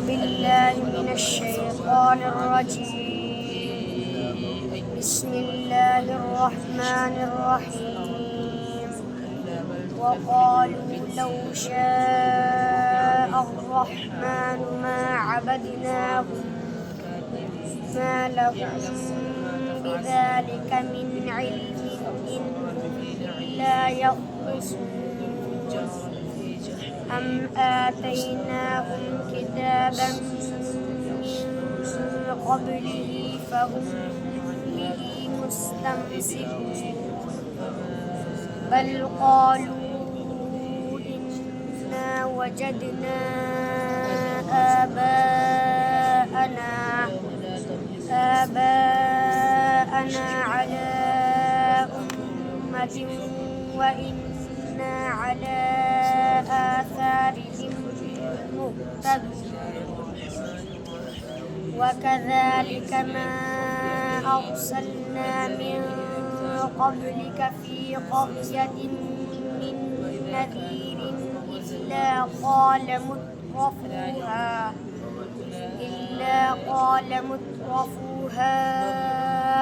بالله من الشيطان الرجيم. بسم الله الرحمن الرحيم. وقالوا لو شاء الرحمن ما عبدناهم ما لهم بذلك من علم إن إلا يخرصون أم آتيناهم كتابا من قبله فهم به مستمسكون بل قالوا إنا وجدنا آباءنا على أمة وإنا على آثارهم مقتدون وكذلك ما أرسلنا من قبلك في قرية من نذير إلا قال مترفوها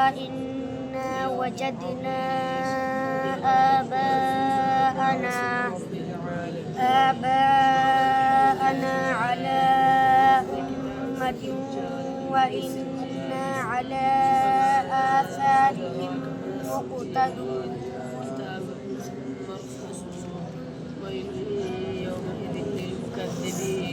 إنا وجدنا آباءنا على أمة وإنا على آثارهم مقتدون ويل يومئذ للمكذبين